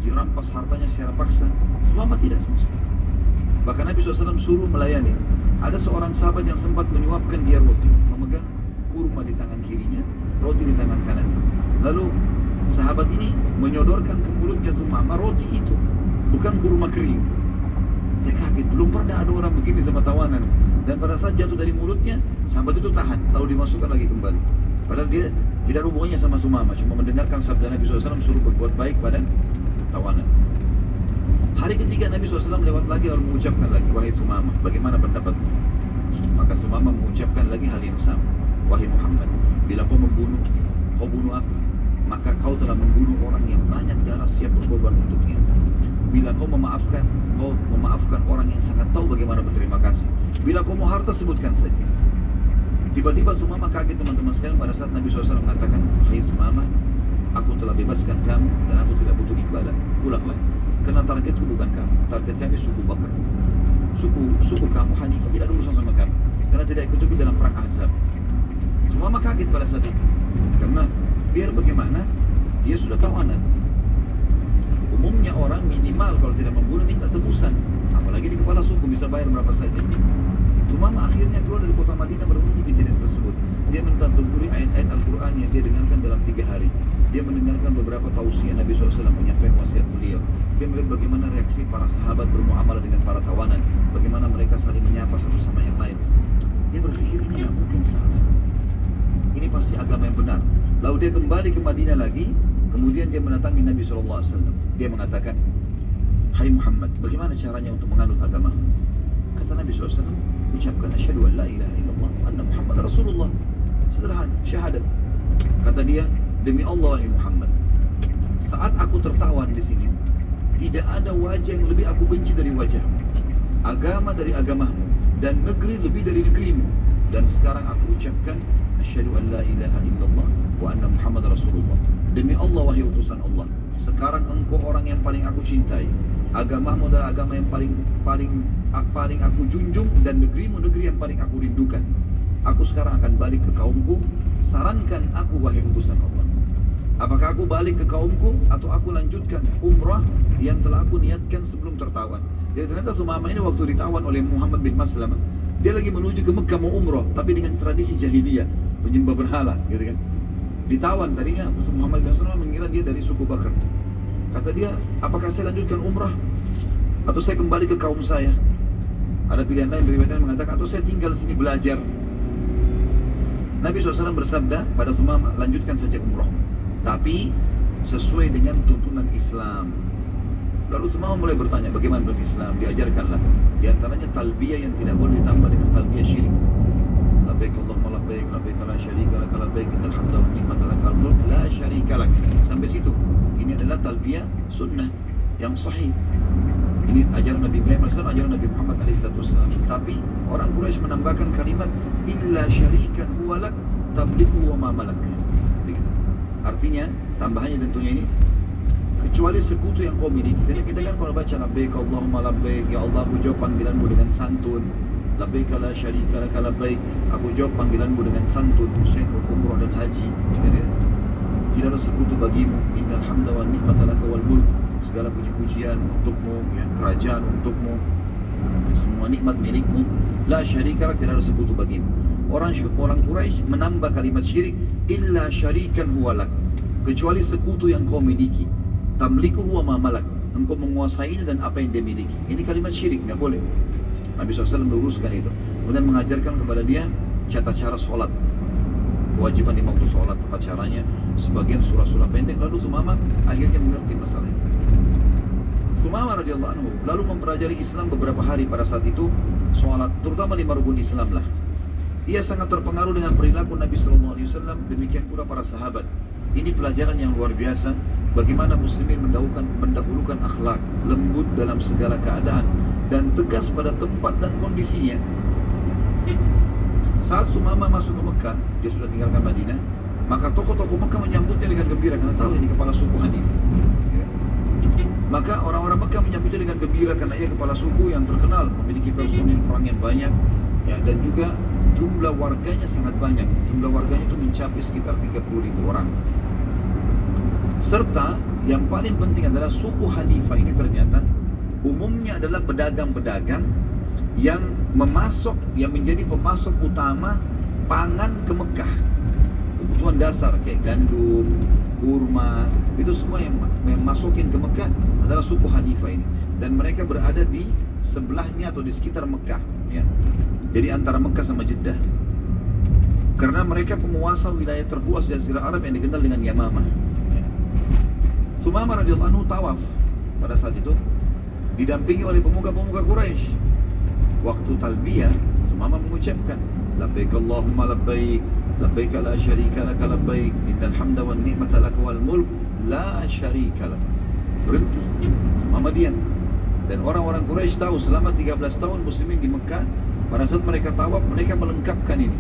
dirampas hartanya secara paksa. Thumamah tidak sama sekali. Bahkan Nabi SAW suruh melayani. Ada seorang sahabat yang sempat menyuapkan dia roti, memegang kurma di tangan kirinya, roti di tangan kanannya. Lalu sahabat ini menyodorkan ke mulutnya Thumamah roti itu, bukan kurma kering. Dia kaget, belum pernah ada orang begini sama tawanan. Dan pada saat jatuh dari mulutnya, sahabat itu tahan, lalu dimasukkan lagi kembali. Padahal dia tidak ada hubungannya sama Thumamah, cuma mendengarkan sabda Nabi SAW suruh berbuat baik pada tawanan. Hari ketiga Nabi SAW lewat lagi lalu mengucapkan lagi, wahai Thumamah, bagaimana pendapatmu? Maka Thumamah mengucapkan lagi hal yang sama. Wahai Muhammad, bila kau membunuh, kau bunuh aku, maka kau telah membunuh orang yang banyak darah siap berkorban untuknya. Bila kau memaafkan orang yang sangat tahu bagaimana berterima kasih. Bila kau mau harta, sebutkan saja. Tiba-tiba Thumamah kaget teman-teman sekalian pada saat Nabi SAW mengatakan, hai Thumamah, aku telah bebaskan kamu dan aku tidak butuh imbalan. Pulanglah. Karena targetku bukan kamu, target kami suku Bakar. Suku kamu Hanifah tidak ada urusan sama kamu, karena tidak ikut dalam perang Ahzab. Thumamah kaget pada saat itu, karena biar bagaimana dia sudah tawanan. Umumnya orang minimal kalau tidak membunuh minta tebusan, apalagi di kepala suku bisa bayar berapa saja. Thumamah akhirnya keluar dari kota Madinah berbunyi kejadian tersebut. Dia mentadabburi ayat-ayat Al-Quran yang dia dengarkan dalam 3 hari. Dia mendengarkan beberapa tausiah Nabi SAW menyampaikan wasiat beliau. Dia melihat bagaimana reaksi para sahabat bermuamalah dengan para tawanan, bagaimana mereka saling menyapa satu sama yang lain. Dia berpikir ini tidak mungkin salah. Ini pasti agama yang benar. Lalu dia kembali ke Madinah lagi. Kemudian dia mendatangi Nabi SAW. Dia mengatakan, hai Muhammad, bagaimana caranya untuk menganut agama? Kata Nabi SAW, ucapkan asyhadu an la ilaha illallah wa anna Muhammad Rasulullah. Sederhana, syahadat. Kata dia, demi Allah wahai Muhammad, saat aku tertawan di sini, tidak ada wajah yang lebih aku benci dari wajahmu, agama dari agamamu, dan negeri lebih dari negerimu. Dan sekarang aku ucapkan Asyhadu an la ilaha illallah wa anna Muhammad Rasulullah. Demi Allah wahai utusan Allah, sekarang engkau orang yang paling aku cintai. Agamamu adalah agama yang paling aku junjung, dan negerimu negeri yang paling aku rindukan. Aku sekarang akan balik ke kaumku. Sarankan aku wahai utusan Allah. Apakah aku balik ke kaumku atau aku lanjutkan umrah yang telah aku niatkan sebelum tertawan? Jadi ternyata Sumamah ini waktu ditawan oleh Muhammad bin Maslamah, dia lagi menuju ke Mekah mau umrah, tapi dengan tradisi jahiliyah, penyembah berhala, gitu kan. Ditawan tadinya Muhammad bin Maslamah mengira dia dari suku Bakar. Kata dia, apakah saya lanjutkan umrah atau saya kembali ke kaum saya? Ada pilihan lain, riwayatnya mengatakan atau saya tinggal sini belajar. Nabi SAW bersabda pada Sumamah, lanjutkan saja umrah, tapi sesuai dengan tuntunan Islam. Lalu Sumamah mulai bertanya, bagaimana tuntunan Islam? Diajarkanlah. Di antaranya talbiyah yang tidak boleh ditambah dengan talbiyah syirik. Labbaik Allahumma labbaik, labbaik la syarika lak, labbaik innal hamda wan ni'mata lakal mulk la syarika lak. Sampai situ. Ini adalah talbiyah sunnah yang sahih. Ini ajaran Nabi Ibrahim AS, ajaran Nabi Muhammad SAW. Tapi orang Quraisy menambahkan kalimat illa syarikan huwalak tabliqu wa ma malak. Artinya, tambahannya tentunya ini, kecuali sekutu yang kau miliki. Jadi kita kan kalau baca labbaik Allahumma labbaik, ya Allah aku jawab panggilanmu dengan santun. Labbaik la syarika lak, labbaik, aku jawab panggilanmu dengan santun. Maksudnya umrah dan haji. Jadi, tidak ada sekutu bagimu. Innal hamda wan ni'mata laka wal mulk. Segala puji-pujian untukmu, ya, kerajaan untukmu, semua nikmat milikmu. La syarika lak, tidak ada sekutu bagimu. Orang Quraisy menambah kalimat syirik, illa syarikan huwalak, kecuali sekutu yang kau miliki. Tamliku huwa ma malak, engkau menguasainya dan apa yang dia miliki. Ini kalimat syirik, nggak boleh. Nabi SAW meluruskan itu, kemudian mengajarkan kepada dia tata cara sholat, kewajiban di waktu sholat, tata caranya, sebagian surah-surah pendek. Lalu Sumamah akhirnya mengerti masalah itu. Sumamah radhiyallahu anhu lalu mempelajari Islam beberapa hari pada saat itu, sholat, terutama 5 rukun Islam lah. Ia sangat terpengaruh dengan perilaku Nabi SAW, demikian pula para sahabat. Ini pelajaran yang luar biasa, bagaimana muslimin mendahulukan akhlak, lembut dalam segala keadaan, dan tegas pada tempat dan kondisinya. Saat Sumamah masuk ke Mekah, dia sudah tinggalkan Madinah, maka tokoh-tokoh Mekah menyambutnya dengan gembira, karena tahu ini kepala suku Hanif. Ya. Maka orang-orang Mekah menyambutnya dengan gembira karena ia kepala suku yang terkenal, memiliki personil perang yang banyak, ya, dan juga jumlah warganya sangat banyak. Jumlah warganya itu mencapai sekitar 30.000 orang. Serta yang paling penting adalah suku Hanifah ini ternyata umumnya adalah pedagang-pedagang yang menjadi pemasok utama pangan ke Mekah. Kebutuhan dasar kayak gandum, kurma, itu semua yang masukin ke Mekah adalah suku Hanifah ini. Dan mereka berada di sebelahnya atau di sekitar Mekah, ya. Jadi antara Mekah sama Jeddah. Karena mereka penguasa wilayah terluas Jazirah Arab yang dikenal dengan Yamamah. Ya. Sumamah radhiyallahu anhu tawaf pada saat itu didampingi oleh pemuka-pemuka Quraisy. Waktu talbiyah, Sumamah mengucapkan, labbaik Allahumma labbaik, labbaik la syarika lak, labbaik, innal hamda wan ni'mata lak wal mulk la syarika lak. Berhenti. Sumamah diam. Dan orang-orang Quraisy tahu selama 13 tahun muslimin di Mekah, pada saat mereka tawaf, mereka melengkapkan ini.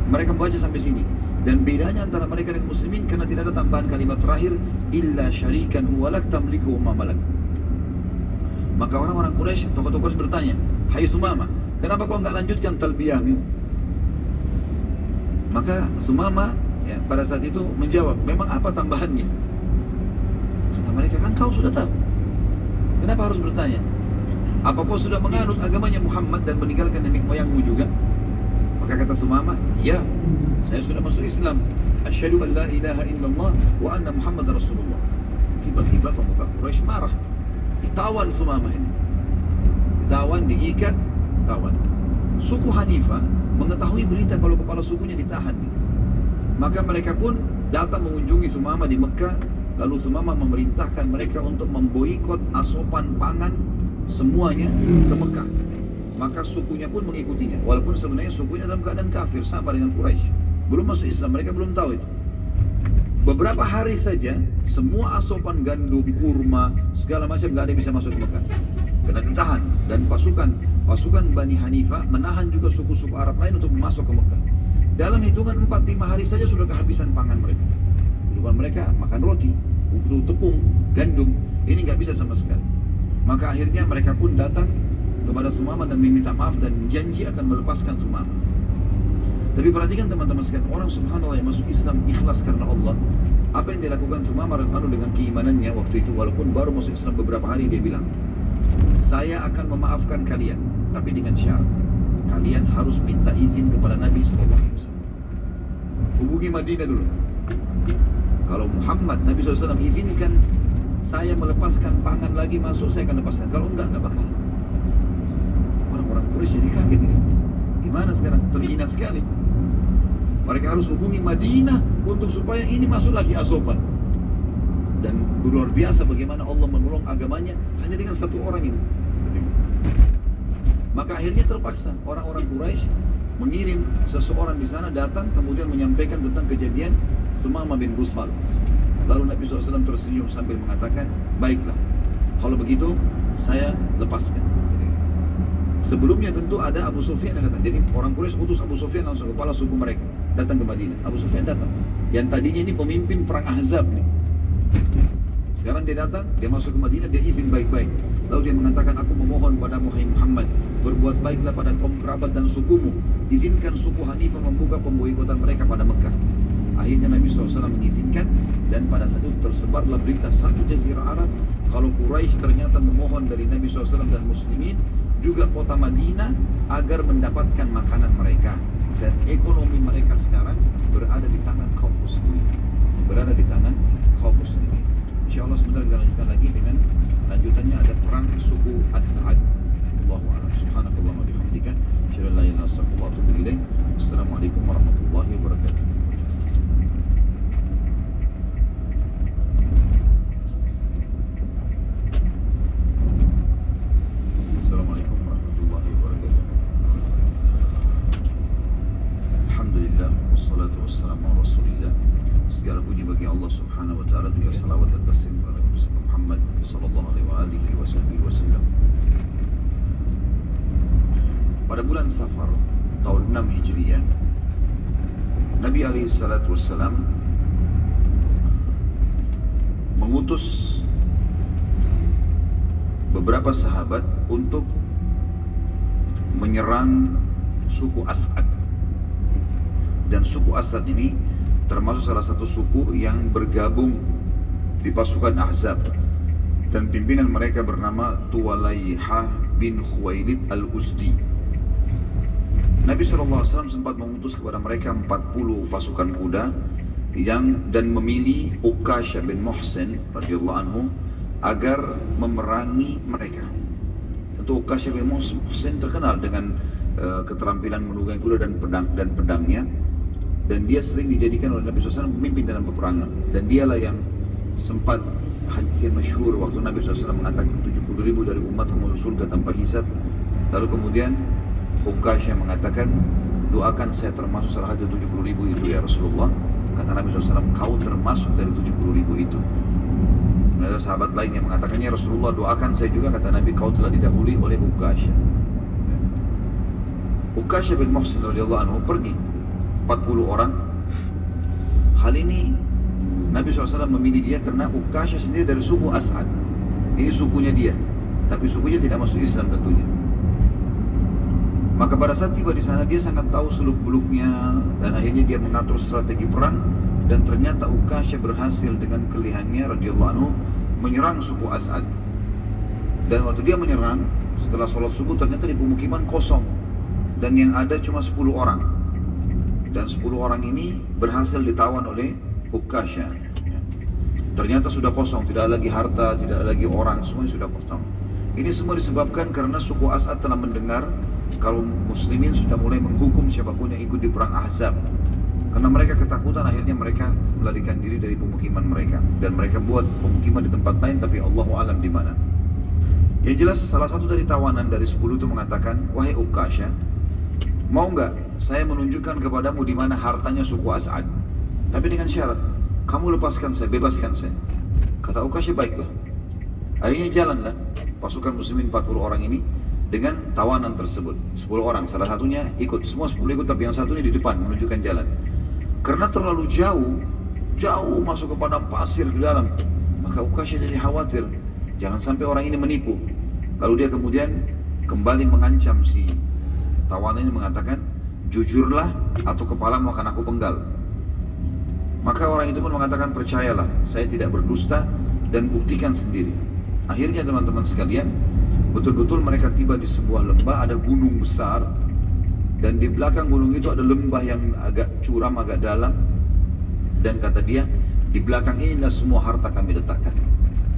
Mereka membaca sampai sini. Dan bedanya antara mereka dengan muslimin karena tidak ada tambahan kalimat terakhir, illa syarikan huwalak tamliku ma malak. Maka orang-orang Quraisy, tokoh-tokoh Quraisy bertanya, hai Sumamah, kenapa kau enggak lanjutkan talbiyahmu? Maka Sumamah, ya, pada saat itu menjawab, memang apa tambahannya? Kata mereka, kan kau sudah tahu. Kenapa harus bertanya? Apa kau sudah menganut agamanya Muhammad dan meninggalkan nenek moyangmu juga? Maka kata Sumamah, ya, saya sudah masuk Islam. Asyhadu an la ilaha illallah wa anna Muhammad Rasulullah. Tiba-tiba pemuka Quraisy marah. Ditawan Sumamah ini. Ditawan, diikat, tawan. Suku Hanifah mengetahui berita kalau kepala sukunya ditahan. Maka mereka pun datang mengunjungi Sumamah di Mekah. Lalu Sumamah memerintahkan mereka untuk memboikot asupan pangan semuanya ke Mekah. Maka sukunya pun mengikutinya. Walaupun sebenarnya sukunya dalam keadaan kafir, sama dengan Quraisy. Belum masuk Islam, mereka belum tahu itu. Beberapa hari saja, semua asupan gandum, kurma, segala macam gak ada yang bisa masuk ke Mekah. Karena ditahan. Dan pasukan Bani Hanifah menahan juga suku-suku Arab lain untuk masuk ke Mekah. Dalam hitungan 4-5 hari saja sudah kehabisan pangan mereka. Kehidupan mereka makan roti, tepung, gandum, ini nggak bisa sama sekali. Maka akhirnya mereka pun datang kepada Thumamah dan meminta maaf dan janji akan melepaskan Thumamah. Tapi perhatikan teman-teman sekalian, orang subhanallah yang masuk Islam ikhlas karena Allah. Apa yang dilakukan Thumamah radhiyallahu dengan keimanannya waktu itu, walaupun baru masuk Islam beberapa hari, dia bilang, saya akan memaafkan kalian, tapi dengan syarat, kalian harus minta izin kepada Nabi SAW. Hubungi Madinah dulu. Kalau Muhammad, Nabi SAW izinkan saya melepaskan pangan lagi masuk, saya akan lepaskan. Kalau enggak bakal. Orang-orang Quraisy jadi kaget ini. Gimana sekarang? Terhina sekali. Mereka harus hubungi Madinah untuk supaya ini masuk lagi azoban. Dan luar biasa bagaimana Allah menolong agamanya hanya dengan satu orang ini. Maka akhirnya terpaksa orang-orang Quraisy mengirim seseorang di sana datang kemudian menyampaikan tentang kejadian Thumamah bin Busal. Lalu Nabi SAW tersenyum sambil mengatakan, baiklah, kalau begitu saya lepaskan. Sebelumnya tentu ada Abu Sufyan yang datang. Jadi orang Quraisy utus Abu Sufyan langsung, kepala suku mereka, datang ke Madinah. Abu Sufyan datang. Yang tadinya ini pemimpin perang Ahzab nih. Sekarang dia datang, dia masuk ke Madinah, dia izin baik-baik. Lalu dia mengatakan, aku memohon pada Muhammad, berbuat baiklah pada kaum kerabat dan sukumu. Izinkan suku Hanifah membuka pemboikotan mereka pada Mekah. Akhirnya Nabi SAW mengizinkan, dan pada saat itu tersebarlah berita satu jazirah Arab kalau Quraisy ternyata memohon dari Nabi SAW dan Muslimin juga kota Madinah agar mendapatkan makanan mereka, dan ekonomi mereka sekarang berada di tangan kaum muslimin, berada di tangan kaum muslimin. Insyaallah sebentar kita lanjutkan lagi dengan lanjutannya, ada perang suku As'ad. Allahu a'lam. Subhanakallah wa bihamdika, asyhadu an la ilaha illa anta, astaghfiruka wa atubu ilaik. Assalamualaikum warahmatullahi wabarakatuh. Segala puji bagi Allah Subhanahu wa taala, juga salawat dan taslim kepada Nabi Muhammad sallallahu alaihi wasallam. Pada bulan Safar tahun 6 Hijriah, Nabi alaihi salatu wasallam mengutus beberapa sahabat untuk menyerang suku As'ad. Dan suku As'ad ini termasuk salah satu suku yang bergabung di pasukan Ahzab, dan pimpinan mereka bernama Tuwalaihah bin Khuwailid al-Uzdi. Nabi SAW sempat mengutus kepada mereka 40 pasukan kuda dan memilih Ukasha bin Muhsin radhiyallahu anhu agar memerangi mereka. Tentu Ukasha bin Muhsin terkenal dengan keterampilan menunggangi kuda dan pedangnya. Dan dia sering dijadikan oleh Nabi SAW pemimpin dalam peperangan. Dan dialah yang sempat hadis yang masyhur waktu Nabi SAW mengatakan 70.000 dari umat masuk surga tanpa hisab. Lalu kemudian Ukasha mengatakan, doakan saya termasuk salah satu 70.000 itu ya Rasulullah. Kata Nabi SAW, kau termasuk dari 70.000 itu. Dan ada sahabat lain yang mengatakannya, Rasulullah doakan saya juga. Kata Nabi, kau telah didahului oleh Ukasha. Ukasha bin Muhsin radhiyallahu anhu pergi 40 orang. Hal ini Nabi SAW memilih dia karena Ukasha sendiri dari suku As'ad. Ini sukunya dia, tapi sukunya tidak masuk Islam tentunya. Maka pada saat tiba di sana dia sangat tahu seluk-beluknya, dan akhirnya dia mengatur strategi perang. Dan ternyata Ukasha berhasil dengan kelihayannya radhiyallahu anhu menyerang suku As'ad. Dan waktu dia menyerang, setelah sholat subuh ternyata di pemukiman kosong, dan yang ada cuma 10 orang. Dan 10 orang ini berhasil ditawan oleh Ukasha. Ternyata sudah kosong, tidak lagi harta, tidak lagi orang, semuanya sudah kosong. Ini semua disebabkan karena suku As'ad telah mendengar kalau muslimin sudah mulai menghukum siapapun yang ikut di perang Ahzab. Karena mereka ketakutan, akhirnya mereka melarikan diri dari pemukiman mereka. Dan mereka buat pemukiman di tempat lain, tapi Allahu alam di mana. Yang jelas salah satu dari tawanan dari 10 itu mengatakan, wahai Ukasha, mau nggak saya menunjukkan kepadamu di mana hartanya suku As'ad, tapi dengan syarat kamu lepaskan saya, bebaskan saya. Kata Ukasha, baiklah. Akhirnya jalanlah pasukan muslimin 40 orang ini dengan tawanan tersebut. 10 orang, salah satunya ikut, semua 10 ikut, tapi yang satunya di depan menunjukkan jalan. Karena terlalu jauh masuk ke padang pasir di dalam, maka Ukasyah jadi khawatir, jangan sampai orang ini menipu. Lalu dia kemudian kembali mengancam si tawanan ini, mengatakan, jujurlah atau kepalamu akan aku penggal. Maka orang itu pun mengatakan, percayalah, saya tidak berdusta dan buktikan sendiri. Akhirnya teman-teman sekalian, betul-betul mereka tiba di sebuah lembah, ada gunung besar, dan di belakang gunung itu ada lembah yang agak curam, agak dalam. Dan kata dia, di belakang inilah semua harta kami letakkan.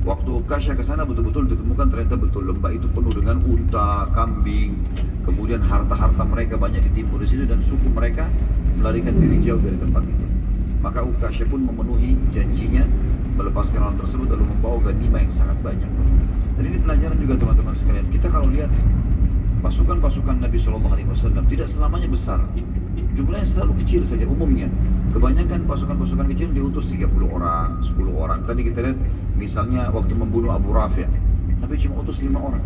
Waktu Ukasyah ke sana betul-betul ditemukan ternyata betul lembah itu penuh dengan unta, kambing, kemudian harta-harta mereka banyak ditimbun di situ, dan suku mereka melarikan diri jauh dari tempat itu. Maka Ukasyah pun memenuhi janjinya, melepaskan orang tersebut lalu membawa ganimah yang sangat banyak. Dan ini pelajaran juga teman-teman sekalian. Kita kalau lihat pasukan-pasukan Nabi SAW tidak selamanya besar, jumlahnya selalu kecil saja umumnya. Kebanyakan pasukan-pasukan kecil diutus 30 orang, 10 orang. Tadi kita lihat misalnya waktu membunuh Abu Rafi', Nabi cuma utus 5 orang.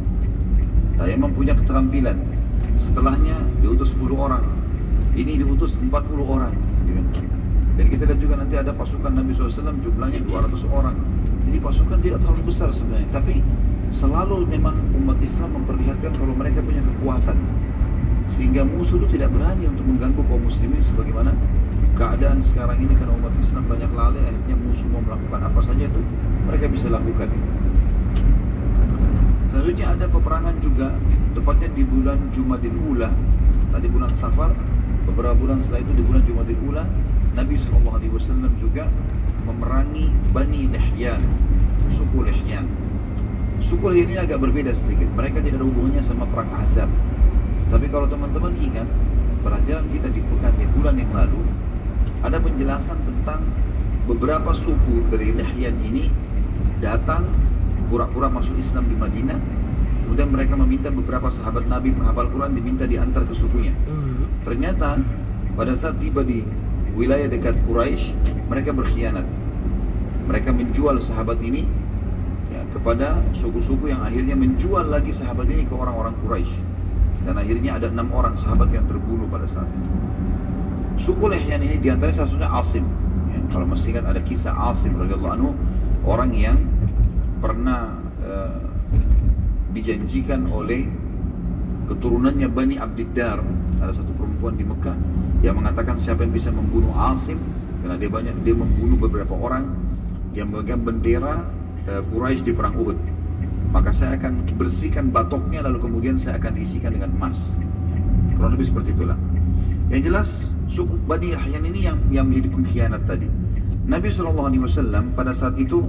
Tayammum punya keterampilan. Setelahnya diutus 10 orang. Ini diutus 40 orang. Dan kita lihat juga nanti ada pasukan Nabi SAW jumlahnya 200 orang. Jadi pasukan tidak terlalu besar sebenarnya, tapi selalu memang umat Islam memperlihatkan kalau mereka punya kekuatan, sehingga musuh itu tidak berani untuk mengganggu kaum muslimin. Sebagaimana keadaan sekarang ini, karena umat Islam banyak lalai, akhirnya musuh mau melakukan apa saja itu mereka bisa lakukan. Selanjutnya ada peperangan juga, tepatnya di bulan Jumadil Ula. Tadi bulan Safar, beberapa bulan setelah itu di bulan Jumadil Ula, Nabi SAW juga memerangi Bani Lihyan, suku Lihyan. Suku Lihyan ini agak berbeda sedikit, mereka tidak ada hubungannya sama perang Ahzab. Tapi kalau teman-teman ingat pelajaran kita di bulan yang lalu, ada penjelasan tentang beberapa suku dari Lihyan ini datang pura-pura masuk Islam di Madinah. Kemudian mereka meminta beberapa sahabat Nabi penghafal Quran diminta diantar ke sukunya. Ternyata pada saat tiba di wilayah dekat Quraisy, mereka berkhianat. Mereka menjual sahabat ini kepada suku-suku yang akhirnya menjual lagi sahabat ini ke orang-orang Quraisy. Dan akhirnya ada 6 orang sahabat yang terbunuh pada saat itu. Suku Lihyan ini diantaranya salah satunya Asim. Kalau masih ingat ada kisah Asim radhiyallahu anhu, orang yang pernah dijanjikan oleh keturunannya Bani Abdiddar. Ada satu perempuan di Mekah yang mengatakan siapa yang bisa membunuh Asim, karena dia membunuh beberapa orang yang memegang bendera Quraisy di perang Uhud, maka saya akan bersihkan batoknya lalu kemudian saya akan diisikan dengan emas. Kurang lebih seperti itulah. Yang jelas suku Bani Lihyan ini yang menjadi pengkhianat tadi. Nabi SAW pada saat itu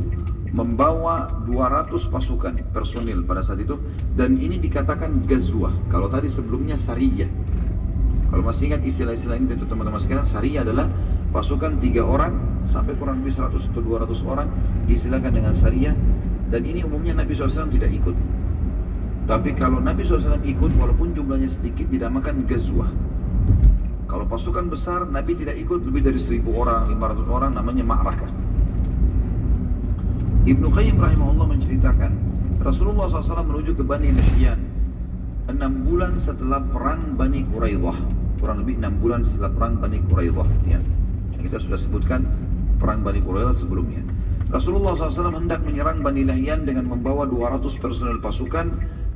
membawa 200 pasukan personil pada saat itu, dan ini dikatakan Ghazwah. Kalau tadi sebelumnya Sariyah. Kalau masih ingat istilah-istilah ini tentu teman-teman sekalian, Sariyah adalah pasukan 3 orang sampai kurang lebih 100 atau 200 orang diistilahkan dengan Sariyah. Dan ini umumnya Nabi SAW tidak ikut. Tapi kalau Nabi SAW ikut, walaupun jumlahnya sedikit, dinamakan Ghazwah. Kalau pasukan besar, Nabi tidak ikut lebih dari 1000 orang, 500 orang, namanya Ma'rakah. Ibnu Qayyim rahimahullah menceritakan, Rasulullah SAW menuju ke Bani Lihyan 6 bulan setelah perang Bani Quraidah. Kurang lebih 6 bulan setelah perang Bani Quraidah, ya. Kita sudah sebutkan perang Bani Quraidah sebelumnya. Rasulullah SAW hendak menyerang Bani Lihyan dengan membawa 200 personel pasukan,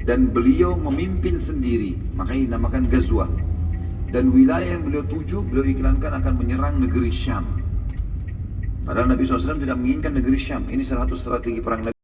dan beliau memimpin sendiri, makanya dinamakan Ghazwah. Dan wilayah yang beliau tuju, beliau iklankan akan menyerang negeri Syam. Padahal Nabi SAW tidak menginginkan negeri Syam. Ini salah satu strategi perang Nabi.